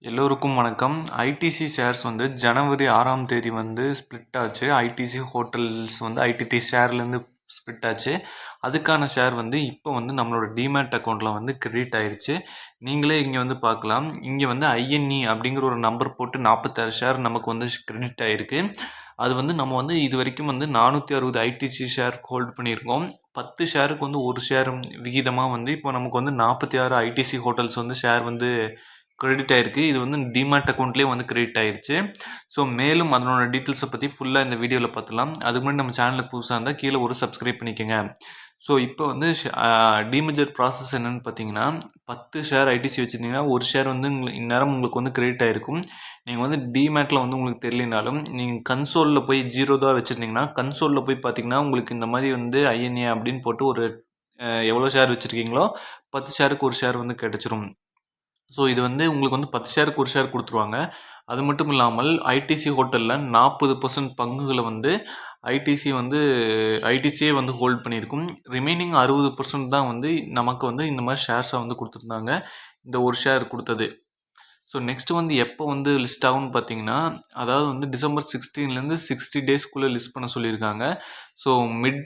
எல்லோருக்கும் வணக்கம். ITC shares வந்து ஜனவரி 6ஆம் தேதி வந்து ஸ்ப்ளிட் ஆச்சு. ஐடிசி ஹோட்டல்ஸ் வந்து ஐடிடி ஷேர்லேருந்து ஸ்ப்ளிட் ஆச்சு. அதுக்கான ஷேர் வந்து இப்போ வந்து நம்மளோட டிமேட் அக்கௌண்ட்டில் வந்து கிரெடிட் ஆயிருச்சு. நீங்களே இங்கே வந்து பார்க்கலாம். இங்கே வந்து ஐஎன்இ அப்படிங்கிற ஒரு நம்பர் போட்டு 46 ஷேர் நமக்கு வந்து கிரெடிட் ஆயிருக்கு. அது வந்து நம்ம வந்து இது வரைக்கும் வந்து 460 ஐடிசி ஷேர் ஹோல்ட் பண்ணியிருக்கோம். 10 ஷேருக்கு வந்து ஒரு ஷேர் விகிதமாக வந்து இப்போ நமக்கு வந்து 46 ஐடிசி ஹோட்டல்ஸ் வந்து ஷேர் வந்து கிரெடிட் ஆயிருக்கு. இது வந்து டிமேட் அக்கௌண்ட்லேயே வந்து கிரெடிட் ஆயிருச்சு. ஸோ மேலும் அதனோட டீட்டெயில்ஸை பற்றி ஃபுல்லாக இந்த வீடியோவில் பார்த்துலாம். அதுக்கு முன்னாடி நம்ம சேனலுக்கு புதுசாக இருந்தால் கீழே ஒரு சப்ஸ்கிரைப் பண்ணிக்கோங்க. ஸோ இப்போ வந்து டிமேஜர் ப்ராசஸ் என்னென்னு பார்த்தீங்கன்னா, 10 ஷேர் ஐடிசி வச்சுருந்தீங்கன்னா ஒரு ஷேர் வந்து இந்நேரம் உங்களுக்கு வந்து கிரெடிட் ஆகிருக்கும். நீங்கள் வந்து டிமேட்டில் வந்து உங்களுக்கு தெரியலனாலும் நீங்கள் கன்சோலில் போய் 0 தான் வச்சுருந்தீங்கன்னா கன்சோலில் போய் பார்த்தீங்கன்னா உங்களுக்கு இந்த மாதிரி வந்து ஐஎன்ஏ அப்படின்னு போட்டு ஒரு எவ்வளோ ஷேர் வச்சுருக்கீங்களோ 10 ஷேருக்கு ஒரு ஷேர் வந்து கிடச்சிரும். ஸோ இது வந்து உங்களுக்கு வந்து 10 ஷேருக்கு ஒரு ஷேர் கொடுத்துருவாங்க. அது மட்டும் இல்லாமல் ஐடிசி ஹோட்டலில் 40% பங்குகளை வந்து ஐடிசியே வந்து ஹோல்ட் பண்ணியிருக்கும். ரிமைனிங் 60% தான் வந்து நமக்கு வந்து இந்த மாதிரி ஷேர்ஸை வந்து கொடுத்துருந்தாங்க. இந்த ஒரு ஷேர் கொடுத்தது. ஸோ நெக்ஸ்ட் வந்து எப்போ வந்து லிஸ்ட் ஆகும்னு பார்த்தீங்கன்னா, அதாவது வந்து டிசம்பர் 16லேருந்து 60 டேஸ்க்குள்ளே லிஸ்ட் பண்ண சொல்லியிருக்காங்க. ஸோ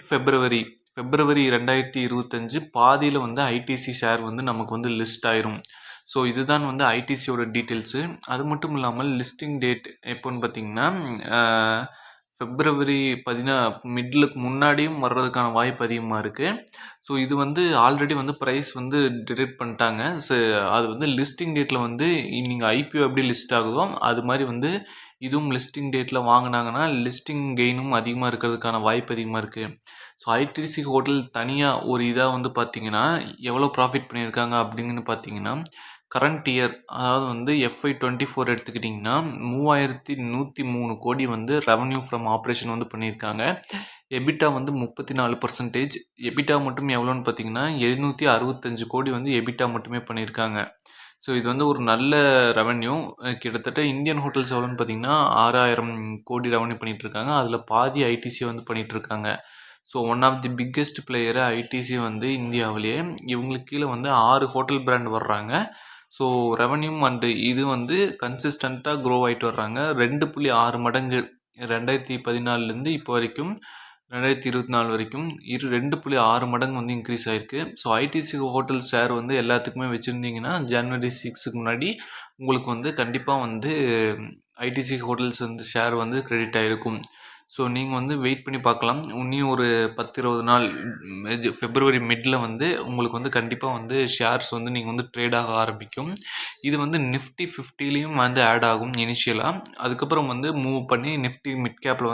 ஃபெப்ரவரி 2025 பாதியில் வந்து ஐடிசி ஷேர் வந்து நமக்கு வந்து லிஸ்ட் ஆயிரும். ஸோ இதுதான் வந்து ஐடிசியோட டீட்டெயில்ஸு. அது மட்டும் இல்லாமல் லிஸ்டிங் டேட் எப்போன்னு பார்த்தீங்கன்னா, ஃபெப்ரவரி மிட்லுக்கு முன்னாடியும் வர்றதுக்கான வாய்ப்பு அதிகமாக இருக்குது. ஸோ இது வந்து ஆல்ரெடி வந்து ப்ரைஸ் வந்து டிடெக்ட் பண்ணிட்டாங்க. ஸோ அது வந்து லிஸ்டிங் டேட்டில் வந்து நீங்கள் ஐபிஓ எப்படி லிஸ்ட் ஆகுதோ அது மாதிரி வந்து இதுவும் லிஸ்டிங் டேட்டில் வாங்கினாங்கன்னா லிஸ்டிங் கெயினும் அதிகமாக இருக்கிறதுக்கான வாய்ப்பு அதிகமாக இருக்குது. ஸோ ஐடிசி ஹோட்டல் தனியாக ஒரு இதாக வந்து பார்த்தீங்கன்னா எவ்வளோ ப்ராஃபிட் பண்ணியிருக்காங்க அப்படிங்கன்னு பார்த்தீங்கன்னா, கரண்ட் இயர் அதாவது வந்து FY24 எடுத்துக்கிட்டிங்கன்னா 3103 கோடி வந்து ரெவன்யூ ஃப்ரம் ஆப்ரேஷன் வந்து பண்ணியிருக்காங்க. எபிட்டா வந்து 34%. எபிட்டா மட்டும் எவ்வளோன்னு பார்த்தீங்கன்னா 765 கோடி வந்து எபிட்டா மட்டுமே பண்ணியிருக்காங்க. ஸோ இது வந்து ஒரு நல்ல ரெவன்யூ. கிட்டத்தட்ட இந்தியன் ஹோட்டல்ஸ் எவ்வளோன்னு பார்த்தீங்கன்னா 6000 கோடி ரெவன்யூ பண்ணிகிட்ருக்காங்க. அதில் பாதி ஐடிசி வந்து பண்ணிகிட்ருக்காங்க. So one of the biggest player ITC வந்து இந்தியாவிலேயே. இவங்களுக்கு கீழே வந்து 6 ஹோட்டல் பிராண்ட் வர்றாங்க. ஸோ ரெவன்யூ அண்டு இது வந்து கன்சிஸ்டண்ட்டாக க்ரோ ஆகிட்டு வர்றாங்க. 2.6 மடங்கு 2014லேருந்து இப்போ வரைக்கும் 2024 வரைக்கும் 2.6 மடங்கு வந்து இன்க்ரீஸ் ஆகிருக்கு. ஸோ ஐடிசி ஹோட்டல் ஷேர் வந்து எல்லாத்துக்குமே வச்சுருந்தீங்கன்னா ஜனவரி 6க்கு முன்னாடி உங்களுக்கு வந்து கண்டிப்பாக வந்து ஐடிசி ஹோட்டல்ஸ் வந்து ஷேர் வந்து கிரெடிட் ஆகிருக்கும். ஸோ நீங்கள் வந்து வெயிட் பண்ணி பார்க்கலாம். இன்னும் ஒரு 10-20 நாள் ஃபெப்ரவரி மிடில் வந்து உங்களுக்கு வந்து கண்டிப்பாக வந்து ஷேர்ஸ் வந்து நீங்கள் வந்து ட்ரேட் ஆக ஆரம்பிக்கும். இது வந்து நிஃப்டி 50லேயும் வந்து ஆட் ஆகும் இனிஷியலாக. அதுக்கப்புறம் வந்து மூவ் பண்ணி நிஃப்டி மிட் கேப்பில்